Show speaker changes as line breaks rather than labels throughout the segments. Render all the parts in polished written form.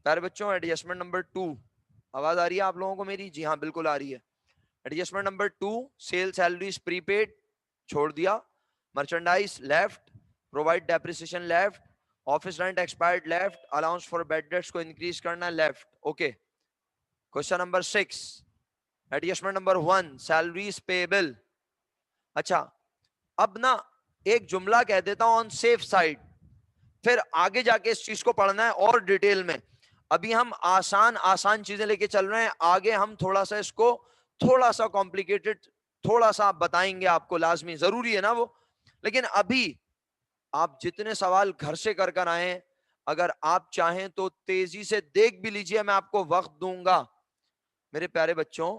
پیارے بچوں adjustment number 2 آواز آ رہی ہے آپ لوگوں کو میری؟ جی ہاں بالکل آ رہی ہے. ایڈجسٹمنٹ نمبر 2 سیل سیلریز پری پیڈ چھوڑ دیا, merchandise left, provide depreciation left, office rent expired left, allowance for bad dates کو انکریز کرنا left. Okay. Question number 6 adjustment number 1 salaries payable. اچھا اب نا ایک جملہ کہہ دیتا ہوں آن سیف سائڈ, پھر آگے جا کے اس چیز کو پڑھنا ہے اور ڈیٹیل میں. ابھی ہم آسان چیزیں لے کے چل رہے ہیں, آگے ہم تھوڑا سا اس کو تھوڑا سا کمپلیکیٹڈ تھوڑا سا بتائیں گے آپ کو, لازمی ضروری ہے نا وہ. لیکن ابھی آپ جتنے سوال گھر سے کر کر آئے, اگر آپ چاہیں تو تیزی سے دیکھ بھی لیجئے, میں آپ کو وقت دوں گا. میرے پیارے بچوں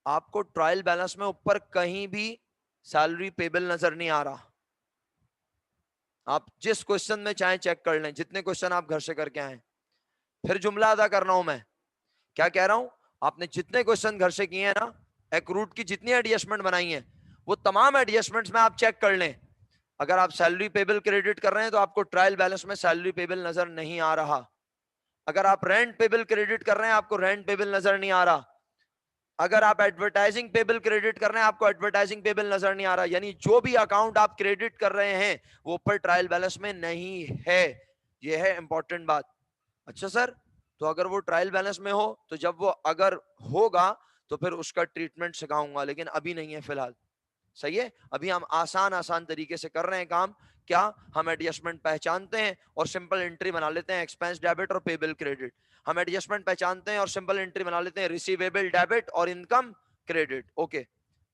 آپ کو ٹرائل بیلنس میں اوپر کہیں بھی سیلری پیبل نظر نہیں آ رہا. آپ جس کوشچن میں چاہیں چیک کر لیں, جتنے کوشچن آپ گھر سے کر کے آئیں. پھر جملہ ادا کر رہا ہوں میں, کیا کہہ رہا ہوں, آپ نے جتنے کوشچن گھر سے کیے ہیں نا, ایکروٹ کی جتنی ایڈجسٹمنٹ بنائی ہیں, وہ تمام ایڈجسٹمنٹس میں آپ چیک کر لیں. اگر آپ سیلری پیبل کریڈٹ کر رہے ہیں تو آپ کو ٹرائل بیلنس میں سیلری پیبل نظر نہیں آ رہا. اگر آپ رینٹ پیبل کریڈٹ کر رہے ہیں آپ کو رینٹ پیبل نظر نہیں آ رہا. اگر آپ ایڈورٹائزنگ پیبل کریڈٹ کر رہے ہیں آپ کو ایڈورٹائزنگ پیبل نظر نہیں آ رہا. یعنی جو بھی اکاؤنٹ آپ کریڈٹ کر رہے ہیں وہ اوپر ٹرائل بیلنس میں نہیں ہے. یہ ہے امپورٹنٹ بات. اچھا سر, تو اگر وہ ٹرائل بیلنس میں ہو تو جب وہ اگر ہوگا تو پھر اس کا ٹریٹمنٹ سکھاؤں گا, لیکن ابھی نہیں ہے فی الحال. صحیح ہے, ابھی ہم آسان طریقے سے کر رہے ہیں کام. کیا ہم ایڈجسٹمنٹ پہچانتے ہیں اور سمپل انٹری بنا لیتے ہیں ایکسپینس ڈیبٹ اور پیبل کریڈٹ. ہم ایڈجسٹمنٹ پہچانتے ہیں اور سمپل انٹری بنا لیتے ہیں ریسیویبل ڈیبٹ اور انکم کریڈٹ. اوکے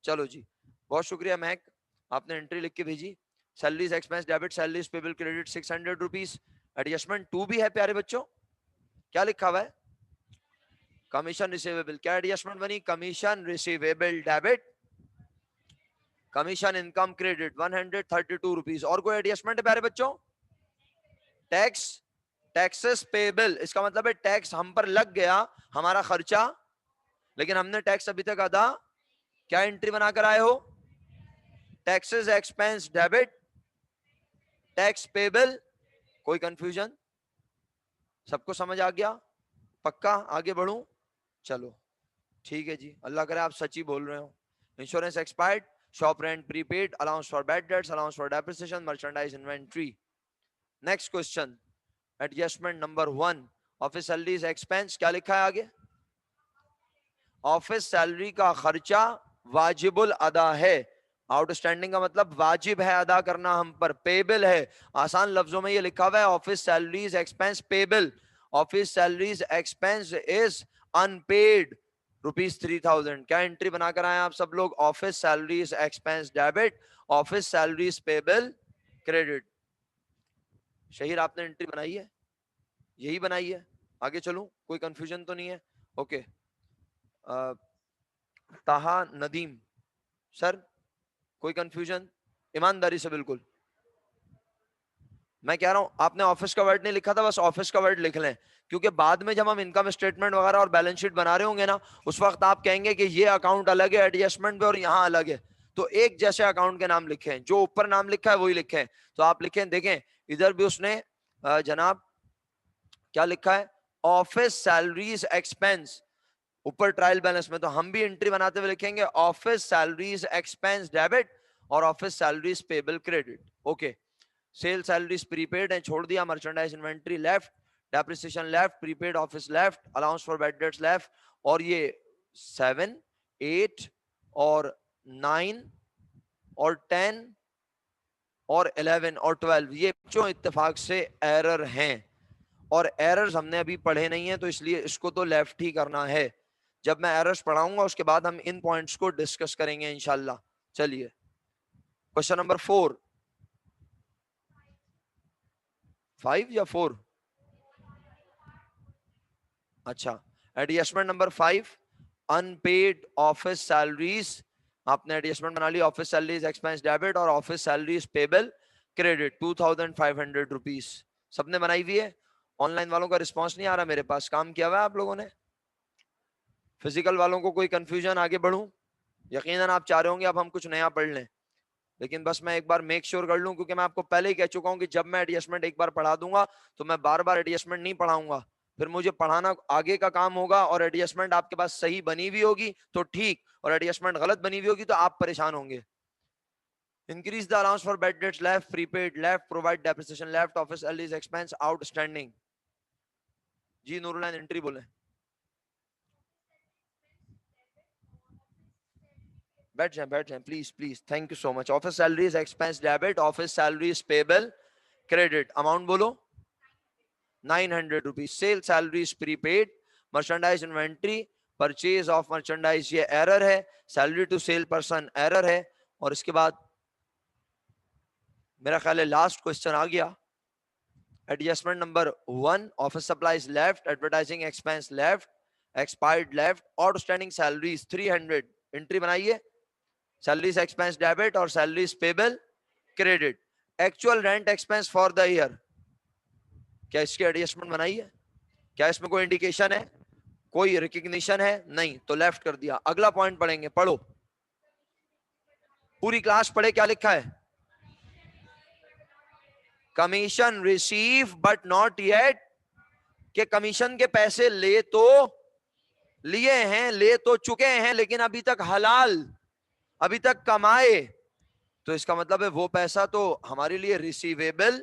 چلو جی, بہت شکریہ مہک, آپ نے انٹری لکھ کے بھیجی. Salaries expense debit, salaries payable credit 600 rupees. Adjustment 2 بھی ہے پیارے بچوں, کیا لکھا ہوا ہے؟ Commission receivable. کیا ایڈجسٹمنٹ بنی؟ Commission receivable debit, commission income credit 132 rupees. اور کوئی ایڈجسٹمنٹ ہے پیارے بچوں؟ ٹیکسز پیبل, اس کا مطلب ہے ٹیکس ہم پر لگ گیا, ہمارا خرچہ, لیکن ہم نے ٹیکس ابھی تک ادا. کیا انٹری بنا کر آئے ہو؟ Taxes expense debit, tax payable. کوئی کنفیوژن؟ سب کو سمجھ آ گیا؟ پکا آگے بڑھوں؟ چلو ٹھیک ہے جی, اللہ کرے آپ سچی بول رہے ہو. Insurance expired, shop rent prepaid, allowance for bad debts, allowance for depreciation, merchandise inventory. Next question adjustment number 1 office salaries expense. کیا لکھا ہے آگے؟ آفس سیلری کا خرچہ واجب الادا ہے. آؤٹ اسٹینڈنگ کا مطلب واجب ہے ادا کرنا ہم پر, پیبل ہے. آسان لفظوں میں یہ لکھا ہوا ہے office salaries expense payable. Office salaries expense is unpaid rupees 3000. کیا انٹری بنا کر آئے آپ سب لوگ؟ Office salaries expense debit, office salaries payable credit. Shaheer آپ نے انٹری بنائی ہے؟ یہی بنائی ہے. آگے چلوں, کوئی کنفیوژن تو نہیں ہے؟ اوکے. تاہا ندیم سر, کوئی کنفیوژن؟ ایمانداری سے بالکل. میں کہہ رہا ہوں آپ نے آفس کا ورڈ نہیں لکھا تھا, بس آفس کا ورڈ لکھ لیں, کیونکہ بعد میں جب ہم انکم اسٹیٹمنٹ وغیرہ اور بیلنس شیٹ بنا رہے ہوں گے نا, اس وقت آپ کہیں گے کہ یہ اکاؤنٹ الگ ہے ایڈجسٹمنٹ پہ اور یہاں الگ ہے, تو ایک جیسے اکاؤنٹ کے نام لکھیں, جو اوپر نام لکھا ہے وہی لکھیں. تو آپ لکھیں, دیکھیں ادھر بھی اس نے جناب کیا لکھا ہے, آفس سیلریز ایکسپینس, اوپر ٹرائل بیلنس میں, تو ہم بھی انٹری بناتے ہوئے لکھیں گے آفس سیلریز ایکسپینس ڈیبٹ اور office salaries payable credit. Okay. Sale salaries prepaid ہیں, چھوڑ دیا. Merchandise inventory left, depreciation left, prepaid office left, allowance for bad debts left. اور یہ 7 8 اور 9 اور 10 اور 11 اور 12 یہ جو اتفاق سے ایرر ہیں, اور ایررز ہم نے ابھی پڑھے نہیں ہیں, تو اس لیے اس کو تو لیفٹ ہی کرنا ہے. جب میں ایررز پڑھاؤں گا اس کے بعد ہم ان پوائنٹس کو ڈسکس کریں گے انشاءاللہ. چلیے کوشچن نمبر 4 5 یا 4؟ اچھا, adjustment number 5 unpaid office salaries. آپ نے ایڈجسٹمنٹ بنا لی آفس سیلریز ایکسپینس ڈیبٹ اور office salaries payable credit 2500 rupees. سب نے بنائی ہوئی ہے؟ آن لائن والوں کا رسپانس نہیں آ رہا میرے پاس, کام کیا ہوا ہے آپ لوگوں نے؟ فزیکل والوں کو کوئی کنفیوژن؟ آگے بڑھوں؟ یقیناً آپ چاہ رہے ہوں گے اب ہم کچھ نیا پڑھ لیں, لیکن بس میں ایک بار میک شیور کر لوں, کیونکہ میں آپ کو پہلے ہی کہہ چکا ہوں کہ جب میں ایڈجسٹمنٹ ایک بار پڑھا دوں گا تو میں بار بار ایڈجسٹمنٹ نہیں پڑھاؤں گا. پھر مجھے پڑھانا آگے کا کام ہوگا, اور ایڈجسٹمنٹ آپ کے پاس صحیح بنی ہوئی ہوگی تو ٹھیک, اور ایڈجسٹمنٹ غلط بنی ہوئی ہوگی تو آپ پریشان ہوں گے. Increase the allowance for bad debts left, prepaid left, provide depreciation left, office salaries expense outstanding. جی نور العین انٹری بولیں. بیٹھ جائیں please please, thank you so much. Office salaries expense debit, office salaries payable credit. Amount بولو. 900 rupees. Sale salaries prepaid, merchandise inventory, purchase of merchandise یہ error ہے, salary to salesperson error ہے, اور اس کے بعد میرا خیال ہے لاسٹ کوشچن آ گیا. Adjustment number 1, office supplies left, advertising expense left, expired left, outstanding salaries 300. Entry بنائیے. سیلریز ایکسپینس ڈیبٹ اور salaries payable credit. Actual rent expense for the year, کیا اس کی ایڈجسٹمنٹ بنائی ہے؟ کیا اس میں کوئی انڈیکیشن ہے, کوئی ریکگنیشن ہے؟ نہیں, تو لیفٹ کر دیا. اگلا پوائنٹ پڑھیں گے, پڑھو پوری کلاس پڑھے. کیا لکھا ہے؟ Commission receive but not yet, کہ کمیشن کے پیسے لے تو لیے ہیں, لے تو چکے ہیں, لیکن ابھی تک حلال, ابھی تک کمائے. تو اس کا مطلب ہے وہ پیسہ تو ہمارے لیے ریسیویبل,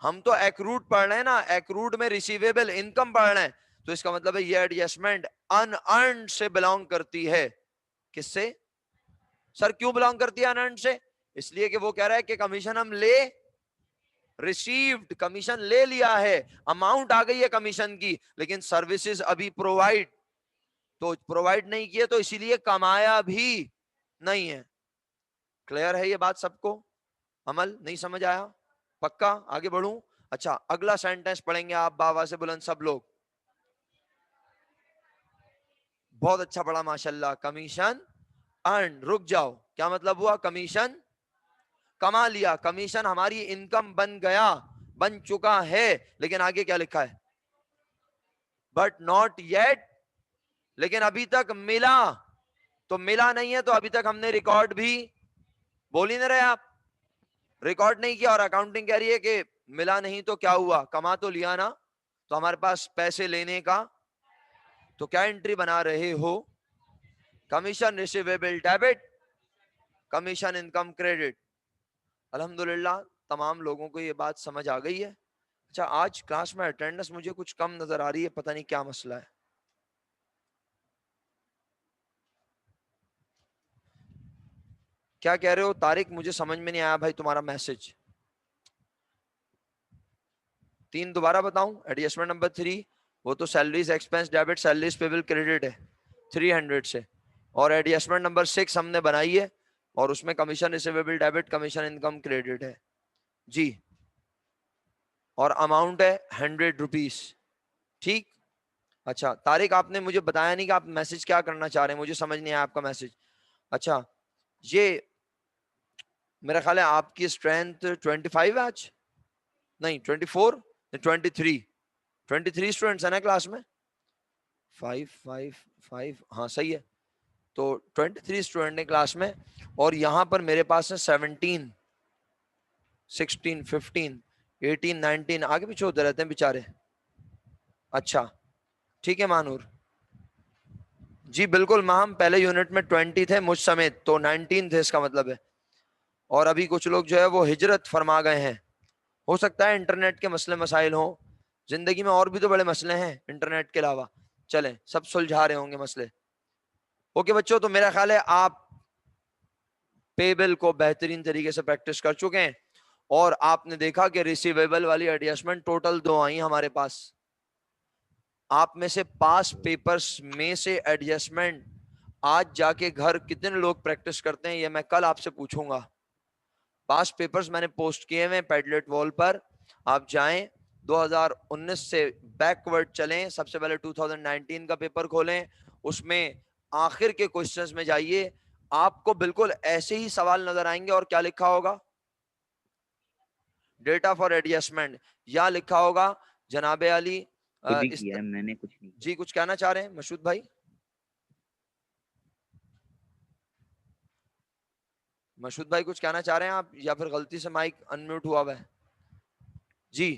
ہم تو ایکروڈ پڑھ رہے ہیں نا, ایکروڈ میں ریسیویبل انکم پڑھ رہے ہیں, تو اس کا مطلب ہے یہ ایڈجسٹمنٹ ان ارنڈ سے بلانگ کرتی ہے. کس سے سر, کیوں بلانگ کرتی ہے ان ارنڈ سے؟ اس لیے کہ وہ کہہ رہا ہے کہ کمیشن ہم لے, ریسیوڈ, کمیشن لے لیا ہے, اماؤنٹ آ گئی ہے کمیشن کی, لیکن سروسز ابھی پرووائڈ تو پرووائڈ نہیں کیے, تو اسی لیے کمایا بھی نہیں ہے. کلیئر ہے یہ بات سب کو؟ عمل نہیں سمجھ آیا؟ پکا آگے بڑھوں؟ اچھا اگلا سینٹنس پڑھیں گے آپ بابا سے بلند سب لوگ. بہت اچھا پڑھا ماشاءاللہ. کمیشن ارن, رک جاؤ, کیا مطلب ہوا؟ کمیشن کما لیا, کمیشن ہماری انکم بن گیا, بن چکا ہے, لیکن آگے کیا لکھا ہے؟ بٹ ناٹ یٹ, لیکن ابھی تک ملا, تو ملا نہیں ہے تو ابھی تک ہم نے ریکارڈ بھی, بول ہی نہیں رہے آپ, ریکارڈ نہیں کیا, اور اکاؤنٹنگ کہہ رہی ہے کہ ملا نہیں تو کیا ہوا, کما تو لیا نا, تو ہمارے پاس پیسے لینے کا, تو کیا انٹری بنا رہے ہو؟ Commission receivable debit, commission income credit. الحمدللہ تمام لوگوں کو یہ بات سمجھ آ گئی ہے. اچھا آج کلاس میں اٹینڈنس مجھے کچھ کم نظر آ رہی ہے, پتہ نہیں کیا مسئلہ ہے. کیا کہہ رہے ہو طارق؟ مجھے سمجھ میں نہیں آیا بھائی تمہارا میسج. 3 دوبارہ بتاؤں. ایڈجسٹمنٹ نمبر 3 وہ تو salaries expense debit, salaries payable credit ہے 300 سے, اور ایڈجسٹمنٹ نمبر 6 ہم نے بنائی ہے, اور اس میں commission receivable debit, commission income credit ہے جی, اور اماؤنٹ ہے 100 روپیز. ٹھیک. اچھا طارق آپ نے مجھے بتایا نہیں کہ آپ میسج کیا کرنا چاہ رہے ہیں, مجھے سمجھ نہیں آیا آپ کا میسج. اچھا یہ میرا خیال ہے آپ کی اسٹرینتھ 25 ہے آج, نہیں 24, 23 اسٹوڈنٹس ہیں نا کلاس میں, 5 ہاں صحیح ہے, تو 23 اسٹوڈنٹ ہیں کلاس میں, اور یہاں پر میرے پاس ہے 17, 16, 15, 18, 19, آگے پیچھے ہوتے رہتے ہیں بیچارے. اچھا ٹھیک ہے مانور جی بالکل, ماہم پہلے یونٹ میں 20 تھے مجھ سمیت, تو 19 تھے اس کا مطلب ہے, اور ابھی کچھ لوگ جو ہے وہ ہجرت فرما گئے ہیں. ہو سکتا ہے انٹرنیٹ کے مسئلے مسائل ہوں, زندگی میں اور بھی تو بڑے مسئلے ہیں انٹرنیٹ کے علاوہ, چلیں سب سلجھا رہے ہوں گے مسئلے. اوکے بچوں, تو میرا خیال ہے آپ پیبل کو بہترین طریقے سے پریکٹس کر چکے ہیں, اور آپ نے دیکھا کہ ریسیویبل والی ایڈجسٹمنٹ ٹوٹل 2 آئی ہمارے پاس. آپ میں سے پاس پیپرز میں سے ایڈجسٹمنٹ آج جا کے گھر کتنے لوگ پریکٹس کرتے ہیں, یہ میں کل آپ سے پوچھوں گا. پاس پیپرز میں نے پوسٹ کیے ہوئے پیڈلیٹ وال پر, آپ جائیں 2019 سے بیکورڈ چلیں, سب سے پہلے 2019 کا پیپر کھولیں, اس میں آخر کے کوشچنز میں جائیے, آپ کو بالکل ایسے ہی سوال نظر آئیں گے, اور کیا لکھا ہوگا؟ ڈیٹا فار ایڈجسٹمنٹ, یا لکھا ہوگا جناب علی
خود ہی کیا ہے, میں نے کچھ نہیں کیا.
جی کچھ کہنا چاہ رہے ہیں مشہود بھائی؟ مشہود بھائی کچھ کہنا چاہ رہے ہیں آپ, یا پھر غلطی سے مائک انمیوٹ ہوا ہے؟ جی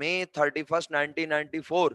May 31st 1994।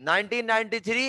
1993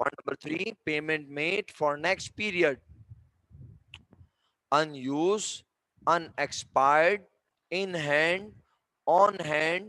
Point number 3, payment made for next period. Unused, unexpired, in hand, on hand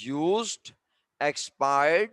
used, expired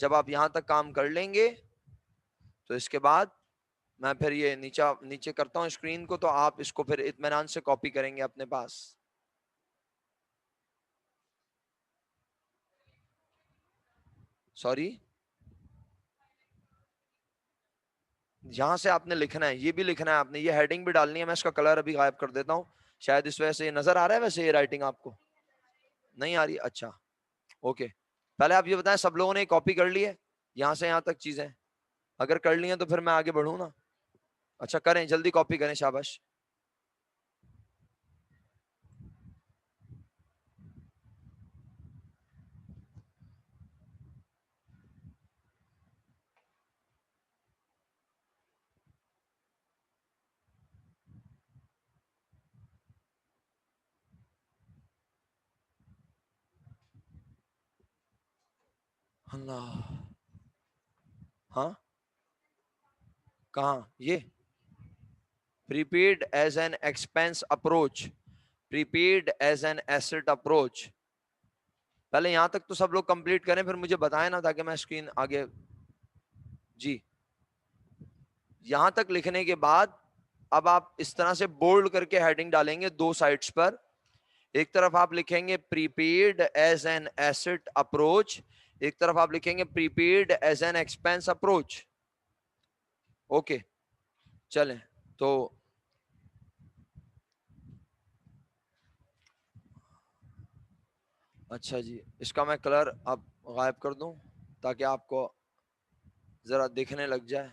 جب آپ یہاں تک کام کر لیں گے تو اس کے بعد میں پھر یہ نیچے کرتا ہوں اسکرین کو، تو آپ اس کو پھر اطمینان سے کاپی کریں گے اپنے پاس. سوری، یہاں سے آپ نے لکھنا ہے، یہ بھی لکھنا ہے آپ نے، یہ ہیڈنگ بھی ڈالنی ہے. میں اس کا کلر ابھی غائب کر دیتا ہوں، شاید اس وجہ سے یہ نظر آ رہا ہے. ویسے یہ رائٹنگ آپ کو نہیں آ رہی؟ اچھا اوکے. پہلے آپ یہ بتائیں سب لوگوں نے کاپی کر لی ہے یہاں سے یہاں تک چیزیں؟ اگر کر لی ہیں تو پھر میں آگے بڑھوں نا. اچھا کریں، جلدی کاپی کریں، شاباش. اللہ، ہاں کہاں یہ prepaid as an expense approach, prepaid as an asset approach. پہلے یہاں تک تو سب لوگ کمپلیٹ کریں، پھر مجھے بتائیں نا تاکہ میں اسکرین آگے. جی یہاں تک لکھنے کے بعد اب آپ اس طرح سے بولڈ کر کے ہیڈنگ ڈالیں گے دو سائٹس پر. ایک طرف آپ لکھیں گے prepaid as an asset approach، ایک طرف آپ لکھیں گے prepaid as an expense approach. Okay چلیں تو اچھا جی، اس کا میں کلر اب غائب کر دوں تاکہ آپ کو ذرا دیکھنے لگ جائے.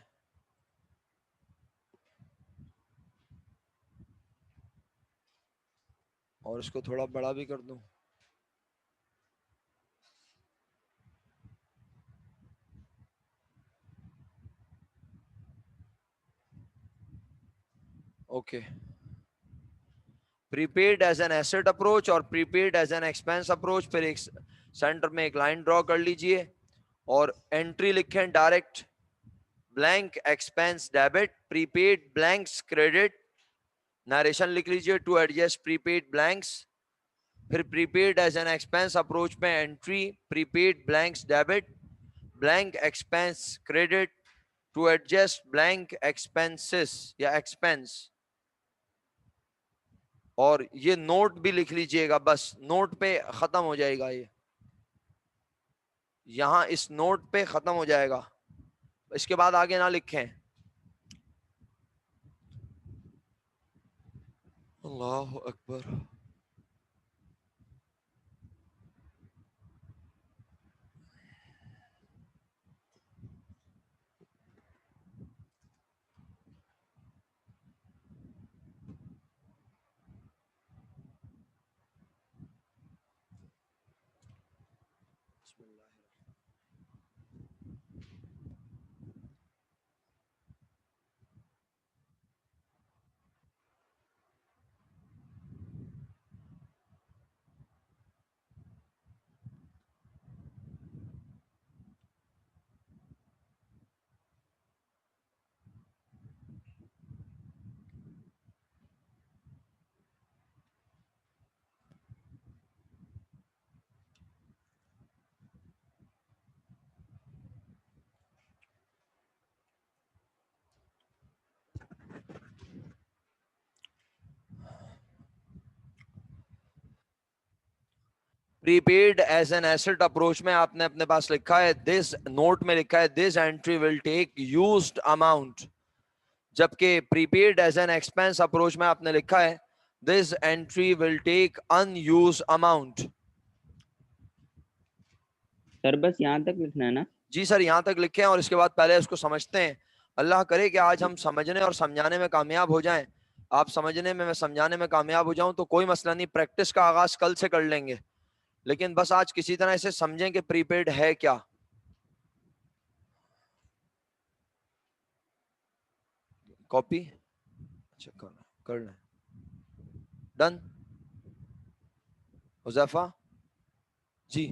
اور اس کو تھوڑا بڑا بھی کر دوں. Okay. Prepaid as an asset approach اور prepaid as an expense approach. پھر ایک سینٹر میں ایک لائن ڈرا کر لیجئے اور انٹری لکھیں direct blank expense debit prepaid blanks credit. Narration لکھ لیجئے ٹو ایڈجسٹ پریپیڈ بلینکس. پھر prepaid as an expense approach میں entry prepaid blanks debit blank expense credit to adjust blank expenses یا expense. اور یہ نوٹ بھی لکھ لیجئے گا، بس نوٹ پہ ختم ہو جائے گا، یہ یہاں اس نوٹ پہ ختم ہو جائے گا. اس کے بعد آگے نہ لکھیں. اللہ اکبر. Prepaid as an asset approach میں آپ نے اپنے پاس لکھا ہے دس نوٹ میں لکھا ہے this entry will take used amount, جبکہ prepaid as an expense approach میں آپ نے لکھا ہے this entry will take unused amount.
Sir بس یہاں تک لکھنا ہے نا؟
جی سر یہاں تک لکھیں اور اس کے بعد پہلے اس کو سمجھتے ہیں. اللہ کرے کہ آج ہم سمجھنے اور سمجھانے میں کامیاب ہو جائیں. آپ سمجھنے میں سمجھانے میں کامیاب ہو جاؤں تو کوئی مسئلہ نہیں، پریکٹس کا آغاز کل سے کر لیں گے. لیکن بس آج کسی طرح اسے سمجھیں کہ پری پیڈ ہے کیا. کاپی اچھا کر لیں. ڈن. حذیفہ جی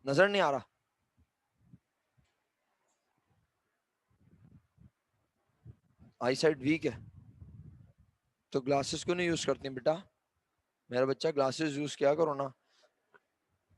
نظر نہیں آ رہا؟ آئی سائٹ ویک ہے تو گلاسز کیوں نہیں یوز کرتی بیٹا؟ میرا بچہ گلاسز یوز کیا کرو نا.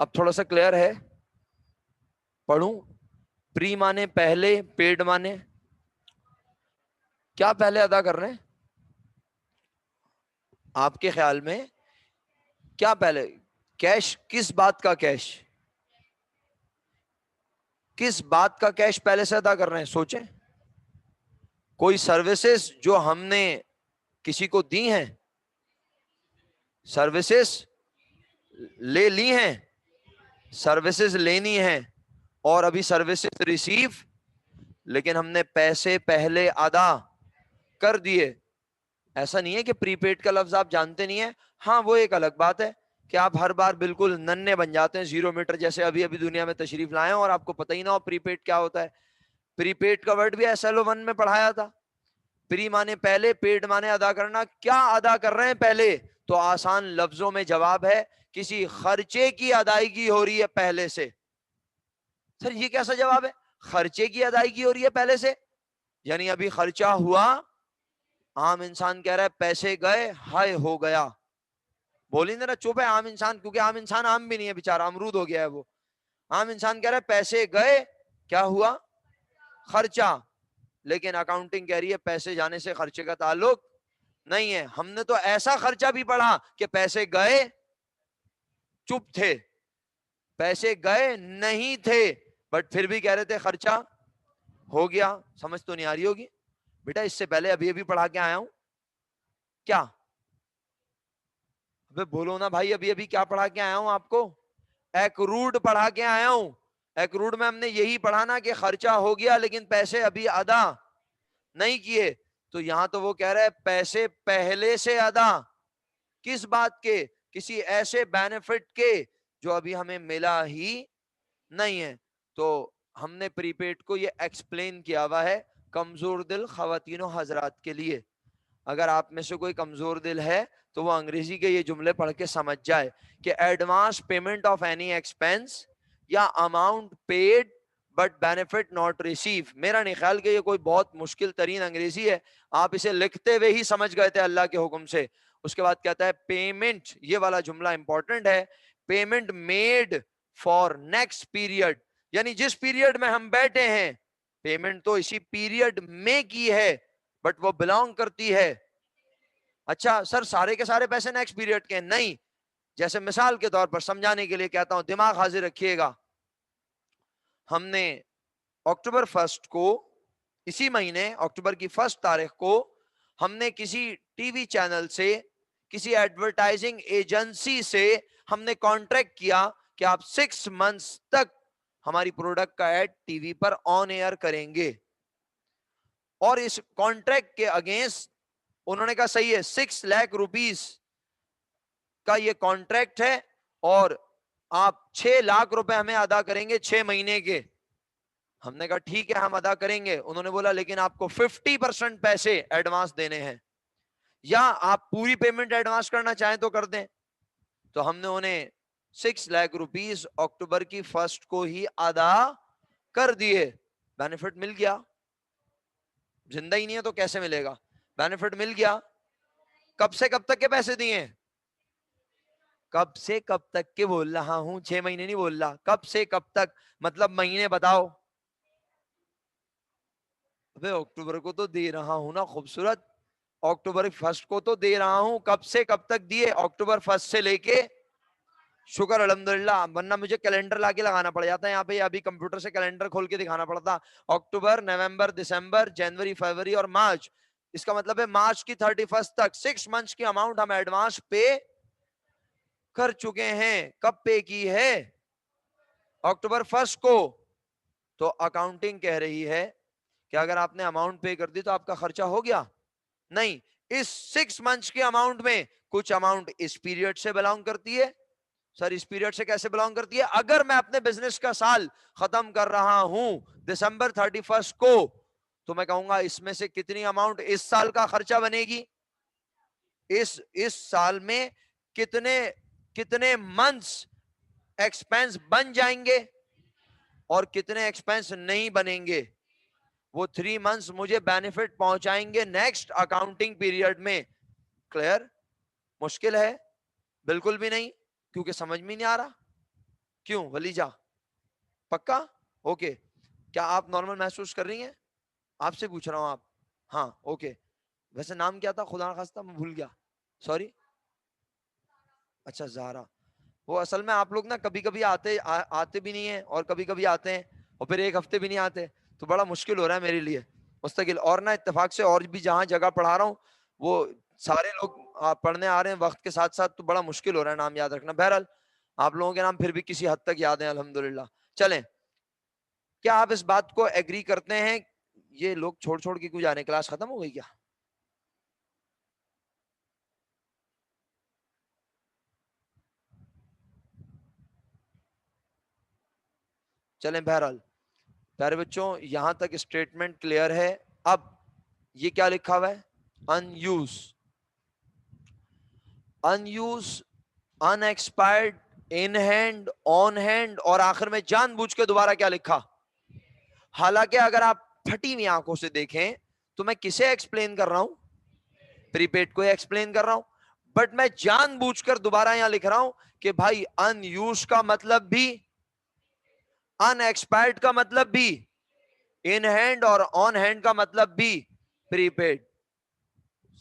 اب تھوڑا سا کلیئر ہے؟ پڑھوں؟ پری مانے پہلے، پیڈ مانے کیا پہلے ادا کر رہے ہیں آپ کے خیال میں؟ کیا پہلے؟ کیش، کس بات کا کیش؟ کس بات کا کیش پہلے سے ادا کر رہے ہیں؟ سوچیں. کوئی سروسز جو ہم نے کسی کو دی ہیں، سروسز لے لی ہیں، سروسز لینی ہیں، اور ابھی سروسز ریسیو، لیکن ہم نے پیسے پہلے ادا کر دیے. ایسا نہیں ہے کہ پری پیڈ کا لفظ آپ جانتے نہیں ہیں. ہاں وہ ایک الگ بات ہے کہ آپ ہر بار بالکل ننے بن جاتے ہیں، 0 میٹر جیسے ابھی دنیا میں تشریف لائے اور آپ کو پتہ ہی نہ ہو پری پیڈ کیا ہوتا ہے. پری پیڈ کا ورڈ بھی SLO1 میں پڑھایا تھا. پری مانے پہلے، پیڈ مانے ادا کرنا. کیا ادا کر رہے ہیں پہلے؟ تو آسان لفظوں میں جواب ہے کسی خرچے کی ادائیگی ہو رہی ہے پہلے سے. سر یہ کیسا جواب ہے؟ خرچے کی ادائیگی ہو رہی ہے پہلے سے، یعنی ابھی خرچہ ہوا. عام انسان کہہ رہا ہے پیسے گئے، ہائے ہو گیا. بولیں ذرا چپ ہے عام انسان، کیونکہ عام انسان عام بھی نہیں ہے بیچارہ، امرود ہو گیا ہے وہ. عام انسان کہہ رہا ہے پیسے گئے، کیا ہوا؟ خرچہ. لیکن اکاؤنٹنگ کہہ رہی ہے پیسے جانے سے خرچے کا تعلق نہیں ہے. ہم نے تو ایسا خرچہ بھی پڑھا کہ پیسے گئے، چپ تھے، پیسے گئے نہیں تھے، بٹ پھر بھی کہہ رہے تھے خرچہ ہو گیا. سمجھ تو نہیں آ رہی ہوگی بیٹا. اس سے پہلے ابھی پڑھا کے آیا ہوں. کیا بولو نا بھائی، ابھی کیا پڑھا کے آیا ہوں آپ کو؟ ایکروڈ پڑھا کے آیا ہوں. ایکروڈ میں ہم نے یہی پڑھا نا کہ خرچہ ہو گیا لیکن پیسے ابھی ادا نہیں کیے. تو یہاں تو وہ کہہ رہے ہیں پیسے پہلے سے ادا. کس بات کے؟ کسی ایسے بینیفٹ کے جو ابھی ہمیں ملا ہی نہیں ہے. تو ہم نے پری پیڈ کو یہ ایکسپلین کیا ہوا ہے کمزور دل خواتین و حضرات کے لیے. اگر آپ میں سے کوئی کمزور دل ہے تو وہ انگریزی کے یہ جملے پڑھ کے سمجھ جائے کہ advance payment of any expense یا amount paid but benefit not receive. میرا نہیں خیال کہ یہ کوئی بہت مشکل ترین انگریزی ہے، آپ اسے لکھتے ہوئے ہی سمجھ گئے تھے اللہ کے حکم سے. اس کے بعد کہتا ہے پیمنٹ، یہ والا جملہ امپورٹنٹ ہے، payment made for next period, یعنی جس پیریڈ میں ہم بیٹھے ہیں پیمنٹ تو اسی پیریڈ میں کی ہے بٹ وہ بلانگ کرتی ہے. اچھا سر سارے کے سارے پیسے نیکسٹ پیریڈ کے نہیں. جیسے مثال کے طور پر سمجھانے کے لیے کہتا ہوں، دماغ حاضر رکھیے گا. ہم نے اکتوبر 1 کو، اسی مہینے اکتوبر کی 1 تاریخ کو ہم نے کسی ٹی وی چینل سے، کسی ایڈورٹائزنگ ایجنسی سے ہم نے کانٹریکٹ کیا کہ آپ 6 منتھس تک ہماری پروڈکٹ کا ایڈ ٹی وی پر آن ایئر کریں گے. اور اس کانٹریکٹ کے اگینسٹ انہوں نے کہا صحیح ہے 6 لاکھ روپیز کا یہ کانٹریکٹ ہے اور آپ 6 لاکھ روپے ہمیں ادا کریں گے 6 مہینے کے. ہم نے کہا ٹھیک ہے ہم ادا کریں گے. انہوں نے بولا لیکن آپ کو 50% پیسے ایڈوانس دینے ہیں، یا آپ پوری پیمنٹ ایڈوانس کرنا چاہیں تو کر دیں. تو ہم نے انہیں 6 لاکھ روپیز اکتوبر کی 1 کو ہی ادا کر دیے. بینیفٹ مل گیا. زندہ ہی نہیں ہے تو کیسے ملے گا؟ بینیفٹ مل گیا. کب سے کب تک کے پیسے دیے؟ کب سے کب تک کے بول رہا ہوں، 6 مہینے نہیں بول رہا. کب سے کب تک مطلب مہینے بتاؤ. اکتوبر کو تو دے رہا ہوں نا خوبصورت، اکتوبر 1 کو تو دے رہا ہوں. کب سے کب تک دیے؟ اکتوبر 1 سے لے کے، شکر الحمدللہ، ورنہ مجھے کیلنڈر لا کے لگانا پڑ جاتا ہے یہاں پہ. ابھی کمپیوٹر سے کیلنڈر کھول کے دکھانا پڑتا. اکتوبر، نومبر، دسمبر، جنوری، فروری اور مارچ. اس کا مطلب ہے مارچ کی 31 تک 6 منتھس کی اماؤنٹ ہم ایڈوانس پے کر چکے ہیں. کب پے کی ہے؟ اکتوبر 1 کو. تو اکاؤنٹنگ کہہ رہی ہے کہ اگر آپ نے اماؤنٹ پے کر دی تو آپ کا خرچہ ہو گیا نہیں. اس 6 منتھس کی اماؤنٹ میں کچھ اماؤنٹ اس پیریڈ سے بلانگ کرتی ہے. سر اس پیریڈ سے کیسے بلانگ کرتی ہے؟ اگر میں اپنے بزنس کا سال ختم کر رہا ہوں دسمبر 31 کو تو میں کہوں گا اس میں سے کتنی اماؤنٹ اس سال کا خرچہ بنے گی، اس سال میں کتنے منتھس ایکسپینس بن جائیں گے اور کتنے ایکسپینس نہیں بنیں گے. وہ 3 منتھس مجھے بینیفٹ پہنچائیں گے نیکسٹ اکاؤنٹنگ پیریڈ میں. کلیئر؟ مشکل ہے؟ بالکل بھی نہیں، کیونکہ سمجھ میں نہیں آ رہا. کیوں ولیجا؟ پکا؟ اوکے. کیا آپ نارمل محسوس کر رہی ہیں؟ آپ سے پوچھ رہا ہوں. آپ ہاں اوکے. ویسے نام کیا تھا خدا نخواستہ میں بھول گیا, سوری. اچھا زہرا. وہ اصل میں آپ لوگ نا کبھی کبھی آتے بھی نہیں ہیں اور کبھی کبھی آتے ہیں اور پھر ایک ہفتے بھی نہیں آتے, تو بڑا مشکل ہو رہا ہے میرے لیے مستقل. اور نا اتفاق سے اور بھی جہاں جگہ پڑھا رہا ہوں وہ سارے لوگ پڑھنے آ رہے ہیں وقت کے ساتھ ساتھ, تو بڑا مشکل ہو رہا ہے نام یاد رکھنا. بہرحال آپ لوگوں کے نام پھر بھی کسی حد تک یاد ہیں الحمدللہ. چلیں, کیا آپ اس بات کو ایگری کرتے ہیں؟ یہ لوگ چھوڑ چھوڑ کے کیوں جا رہے ہیں؟ کلاس ختم ہو گئی کیا؟ چلیں بہرحال پیارے بچوں یہاں تک اسٹیٹمنٹ کلیئر ہے. اب یہ کیا لکھا ہوا ہے؟ In use, in use, in expired, in hand, on hand, اور آخر میں جان بوجھ کے دوبارہ کیا لکھا. حالانکہ اگر آپ پھٹی ہوئی آنکھوں سے دیکھیں تو میں کسے ایکسپلین کر رہا ہوں؟ پری پیڈ کو ایکسپلین کر رہا ہوں. بٹ میں جان بوجھ کر دوبارہ یہاں لکھ رہا ہوں کہ بھائی ان یوز کا مطلب بھی, ان ایکسپائرڈ کا مطلب بھی, ان ہینڈ اور آن ہینڈ کا مطلب بھی پری پیڈ.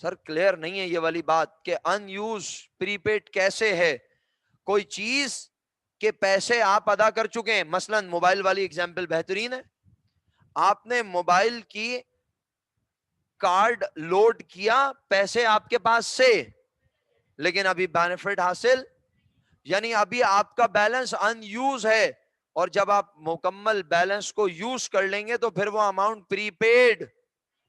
سر کلیئر نہیں ہے یہ والی بات کہ ان یوز پری پیڈ کیسے ہے؟ کوئی چیز کے پیسے آپ ادا کر چکے ہیں, مثلا موبائل والی ایگزامپل بہترین ہے. آپ نے موبائل کی کارڈ لوڈ کیا پیسے آپ کے پاس سے, لیکن ابھی بینیفٹ حاصل, یعنی ابھی آپ کا بیلنس ان یوز ہے. اور جب آپ مکمل بیلنس کو یوز کر لیں گے تو پھر وہ اماؤنٹ پری پیڈ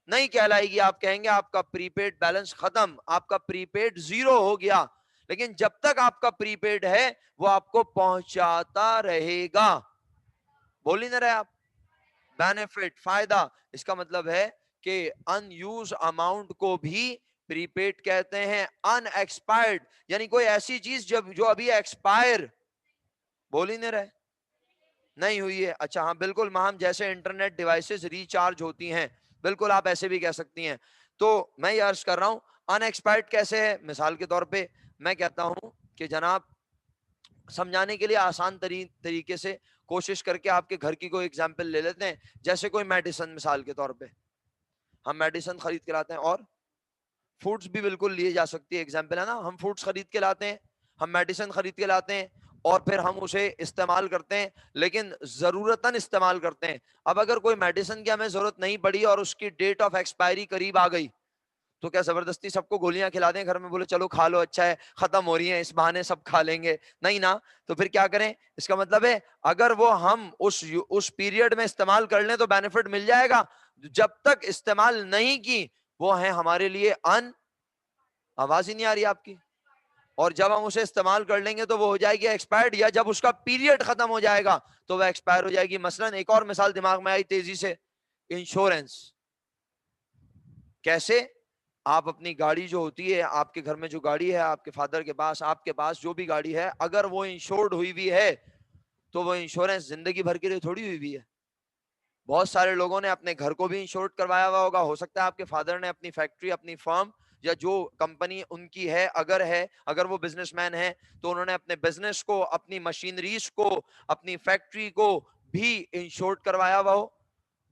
نہیں کہلائے گی. آپ کہیں گے آپ کا پری پیڈ بیلنس ختم, آپ کا پری پیڈ زیرو ہو گیا. لیکن جب تک آپ کا پری پیڈ ہے وہ آپ کو پہنچاتا رہے گا. بول ہی نہ رہے آپ, بینیفٹ, فائدہ. اس کا مطلب ہے کہ ان یوز اماؤنٹ کو بھی پری پیڈ کہتے ہیں. ان ایکسپائرڈ یعنی کوئی ایسی چیز جو ابھی ایکسپائر, بول ہی نہیں رہے, نہیں ہوئی ہے. اچھا ہاں بالکل مہم, جیسے انٹرنیٹ ڈیوائسز ریچارج ہوتی ہیں, بالکل آپ ایسے بھی کہہ سکتی ہیں. تو میں یہ عرض کر رہا ہوں ان ایکسپائرڈ کیسے ہے. مثال کے طور پہ میں کہتا ہوں کہ جناب سمجھانے کے لیے آسان طریقے سے کوشش کر کے آپ کے گھر کی کوئی ایگزامپل لے لیتے ہیں. جیسے کوئی میڈیسن, مثال کے طور پہ ہم میڈیسن خرید کے لاتے ہیں, اور فوڈز بھی بالکل لیے جا سکتی ہے ایگزامپل ہے نا. ہم فوڈز خرید کے لاتے ہیں, ہم میڈیسن خرید کے لاتے ہیں, اور پھر ہم اسے استعمال کرتے ہیں, لیکن ضرورتاً استعمال کرتے ہیں. اب اگر کوئی میڈیسن کی ہمیں ضرورت نہیں پڑی اور اس کی ڈیٹ آف ایکسپائری قریب آ گئی, تو کیا زبردستی سب کو گولیاں کھلا دیں گھر میں, بولے چلو کھا لو اچھا ہے ختم ہو رہی ہیں اس بہانے سب کھا لیں گے؟ نہیں نا. تو پھر کیا کریں؟ اس کا مطلب ہے اگر وہ ہم اس پیریڈ میں استعمال کر لیں تو بینیفٹ مل جائے گا. جب تک استعمال نہیں کی وہ ہیں ہمارے لیے ان, آواز ہی نہیں آ رہی آپ کی, اور جب ہم اسے استعمال کر لیں گے تو وہ ہو جائے گی ایکسپائرڈ, یا جب اس کا پیریڈ ختم ہو جائے گا تو وہ ایکسپائر ہو جائے گی. مثلا ایک اور مثال دماغ میں آئی تیزی سے, انشورنس. کیسے؟ آپ اپنی گاڑی جو ہوتی ہے, آپ کے گھر میں جو گاڑی ہے, آپ کے فادر کے پاس, آپ کے پاس جو بھی گاڑی ہے, اگر وہ انشورڈ ہوئی بھی ہے تو وہ انشورنس زندگی بھر کے لیے تھوڑی ہوئی بھی ہے. بہت سارے لوگوں نے اپنے گھر کو بھی انشورڈ کروایا ہوا ہوگا. ہو سکتا ہے آپ کے فادر نے اپنی فیکٹری, اپنی فرم یا جو کمپنی ان کی ہے, اگر وہ بزنس مین ہے تو انہوں نے اپنے بزنس کو, اپنی مشینریز کو, اپنی فیکٹری کو بھی انشورڈ کروایا ہوا ہو.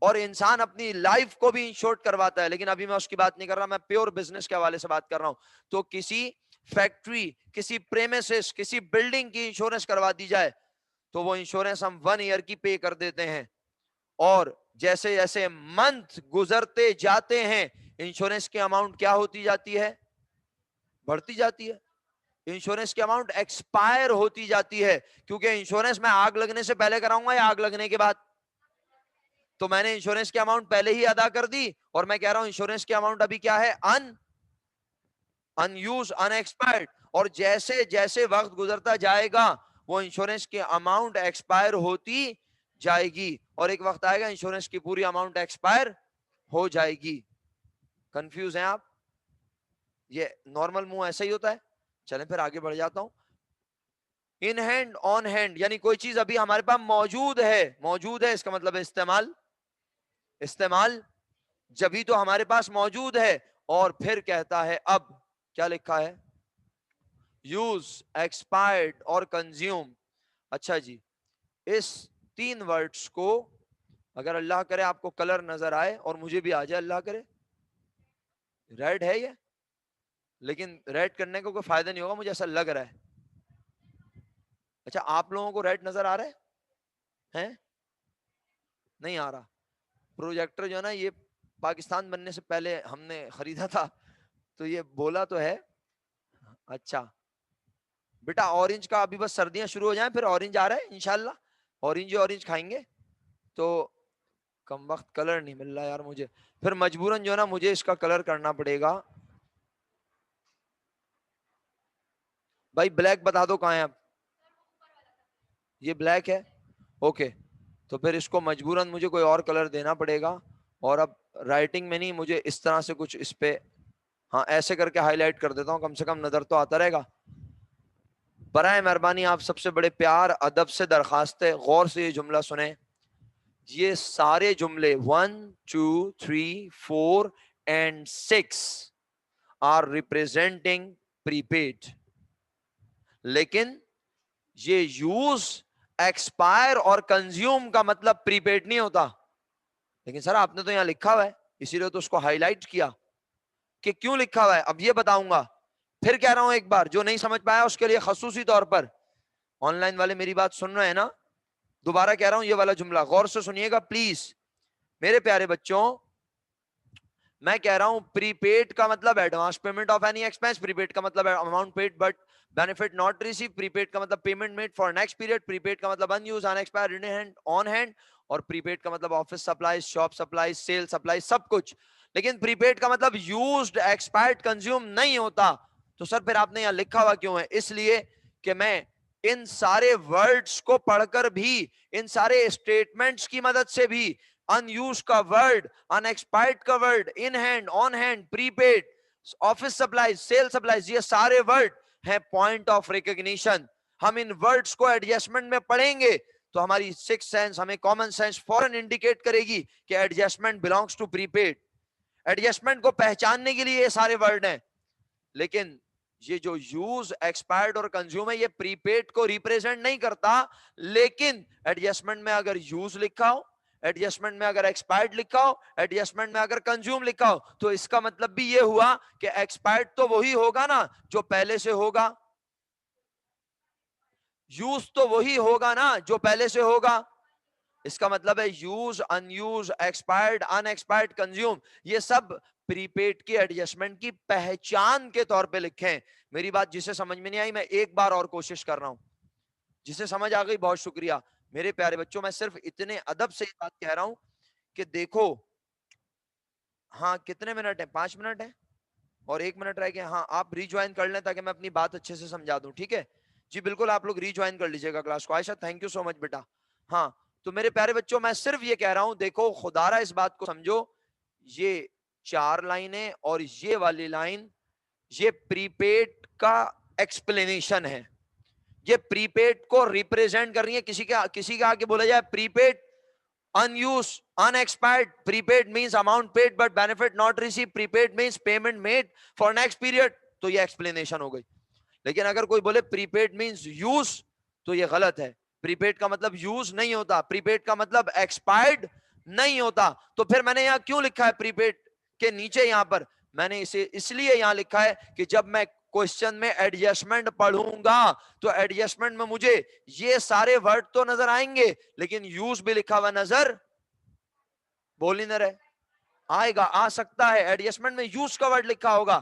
اور انسان اپنی لائف کو بھی انشورڈ کرواتا ہے, لیکن ابھی میں اس کی بات نہیں کر رہا, میں پیور بزنس کے حوالے سے بات کر رہا ہوں. تو کسی فیکٹری, کسی پریمیسز, کسی بلڈنگ کی انشورنس کروا دی جائے تو وہ انشورنس ہم 1 ایئر کی پے کر دیتے ہیں, اور جیسے جیسے منتھ گزرتے جاتے ہیں انشورنس کی اماؤنٹ کیا ہوتی جاتی ہے؟ بڑھتی جاتی ہے. انشورنس کی اماؤنٹ ایکسپائر ہوتی جاتی ہے, کیونکہ انشورنس میں آگ لگنے سے پہلے کراؤں گا یا آگ لگنے کے بعد؟ تو میں نے انشورنس کی اماؤنٹ پہلے ہی ادا کر دی, اور میں کہہ رہا ہوں انشورنس کی اماؤنٹ ابھی کیا ہے؟ In use, in expired. اور جیسے جیسے وقت گزرتا جائے گا وہ انشورنس کی اماؤنٹ ایکسپائر ہوتی جائے گی, اور ایک وقت آئے گا انشورنس کی پوری اماؤنٹ ایکسپائر ہو جائے گی. کنفیوز ہیں آپ؟ یہ نارمل منہ ایسا ہی ہوتا ہے. چلیں پھر آگے بڑھ جاتا ہوں. ان ہینڈ, آن ہینڈ یعنی کوئی چیز ابھی ہمارے پاس موجود ہے, اس کا مطلب ہے استعمال جبھی تو ہمارے پاس موجود ہے. اور پھر کہتا ہے, اب کیا لکھا ہے؟ یوز, ایکسپائرڈ اور کنزیوم. اچھا جی, اس 3 ورڈس کو اگر اللہ کرے آپ کو کلر نظر آئے اور مجھے بھی آ جائے اللہ کرے. ریڈ ہے یہ, لیکن ریڈ کرنے کو کوئی فائدہ نہیں ہوگا, مجھے ایسا لگ رہا ہے. اچھا آپ لوگوں کو ریڈ نظر آ رہا ہے؟ نہیں آ رہا. پروجیکٹر جو ہے نا یہ پاکستان بننے سے پہلے ہم نے خریدا تھا, تو یہ بولا تو ہے. اچھا بیٹا اورنج کا ابھی بس سردیاں شروع ہو جائیں پھر اورنج آ رہا ہے انشاءاللہ, اورنج کھائیں گے. تو کم وقت کلر نہیں مل رہا یار مجھے, پھر مجبوراً جو ہے نا مجھے اس کا کلر کرنا پڑے گا. بھائی بلیک بتا دو کہاں ہے اب, یہ بلیک ہے, اوکے. تو پھر اس کو مجبوراً مجھے کوئی اور کلر دینا پڑے گا, اور اب رائٹنگ میں نہیں, مجھے اس طرح سے کچھ اس پہ, ہاں ایسے کر کے ہائی لائٹ کر دیتا ہوں, کم سے کم نظر تو آتا رہے گا. برائے مہربانی آپ سب سے بڑے پیار ادب سے درخواست ہے, غور سے یہ جملہ سنیں. یہ سارے جملے 1 2 3 4 and 6 are representing prepaid, لیکن یہ یوز, ایکسپائر اور کنزیوم کا مطلب پری پیڈ نہیں ہوتا. لیکن سر آپ نے تو یہاں لکھا ہوا ہے, اسی لیے تو اس کو ہائی لائٹ کیا. کہ کیوں لکھا ہوا ہے اب یہ بتاؤں گا. پھر کہہ رہا ہوں ایک بار, جو نہیں سمجھ پایا اس کے لیے خصوصی طور پر, آن لائن والے میری بات سن رہے ہیں نا, دوبارہ کہہ رہا ہوں یہ والا جملہ غور سے سنیے گا پلیز میرے پیارے بچوں. میں کہہ رہا ہوں پری پیڈ کا مطلب advance payment of any expense, prepaid کا مطلب amount paid but benefit not receive, prepaid کا مطلب payment made for next period, prepaid کا مطلب unused unexpired in hand on hand, اور prepaid کا مطلب office supplies, shop supplies, sale supplies, سب کچھ. لیکن پری پیڈ کا مطلب یوزڈ, ایکسپائرڈ, کنزیوم نہیں ہوتا. تو سر پھر آپ نے یہاں لکھا ہوا کیوں ہے؟ اس لیے کہ میں ان سارے ورڈز کو پڑھ کر بھی, ان سارے اسٹیٹمنٹس کی مدد سے بھی, ان یوز کا ورڈ, ان ایکسپائرڈ کا word, in hand, on hand, prepaid, office supplies, sale supplies, یہ سارے ورڈ ہیں پوائنٹ آف ریکگنیشن. ہم ان ورڈز کو ایڈجسٹمنٹ میں پڑھیں گے تو ہماری سکس سینس, ہمیں کامن سینس فوراً انڈیکیٹ کرے گی کہ adjustment belongs to prepaid. Adjustment کو پہچاننے کے لیے یہ سارے ورڈ ہیں. لیکن یہ جو یوز, ایکسپائرڈ اور کنزیوم ہے یہ پری پیڈ کو ریپریزنٹ نہیں کرتا. لیکن ایڈجسٹمنٹ میں اگر یوز لکھا ہو, ایڈجسٹمنٹ میں اگر ایکسپائرڈ لکھا ہو, ایڈجسٹمنٹ میں اگر کنزیوم لکھا ہو, تو اس کا مطلب بھی یہ ہوا کہ ایکسپائرڈ تو وہی ہوگا نا جو پہلے سے ہوگا, یوز تو وہی ہوگا نا جو پہلے سے ہوگا. اس کا مطلب ہے use, in use, expired, in expired, consume, یہ سب پری پیڈ کی ایڈجسٹمنٹ کی پہچان کے طور پہ لکھیں. میری بات جسے سمجھ میں نہیں آئی میں ایک بار اور کوشش کر رہا ہوں, جسے سمجھ آ گئی بہت شکریہ. میرے پیارے بچوں میں صرف اتنے ادب سے یہ بات کہہ رہا ہوں کہ دیکھو, ہاں کتنے منٹ ہیں؟ 5 منٹ ہیں اور 1 منٹ رہ گیا. ہاں آپ ری جوائن کر لیں تاکہ میں اپنی بات اچھے سے سمجھا دوں, ٹھیک ہے جی بالکل, آپ لوگ ری جوائن کر لیجیے گا کلاس کو. عائشہ تھینک یو سو مچ بیٹا. ہاں تو میرے پیارے بچوں میں صرف یہ کہہ رہا ہوں, دیکھو خدا را اس بات کو سمجھو, یہ 4 لائنیں اور یہ والی لائن یہ پری پیڈ کا ایکسپلینیشن ہے. یہ پری پیڈ کو ریپریزنٹ کر رہی ہے. کسی کے آگے بولا جائے پری paid, unused, unexpired, prepaid means amount paid but benefit not received, prepaid means payment made for next period, تو یہ ایکسپلینیشن ہو گئی. لیکن اگر کوئی بولے پری پیڈ مینس یوز, تو یہ غلط ہے. پری پیڈ کا مطلب یوز نہیں ہوتا, پری پیڈ کا مطلب ایکسپائرڈ نہیں ہوتا. تو پھر میں نے یہاں کیوں لکھا ہے پری پیڈ کے نیچے, یہاں پر میں نے اسے اس لیے یہاں لکھا ہے کہ جب میں کوشچن میں ایڈجسٹمنٹ پڑھوں گا تو ایڈجسٹمنٹ میں مجھے یہ سارے ورڈ تو نظر آئیں گے, لیکن یوز بھی لکھا ہوا نظر, بول ہی نہ رہے, آئے گا, آ سکتا ہے. ایڈجسٹمنٹ میں یوز کا ورڈ لکھا ہوگا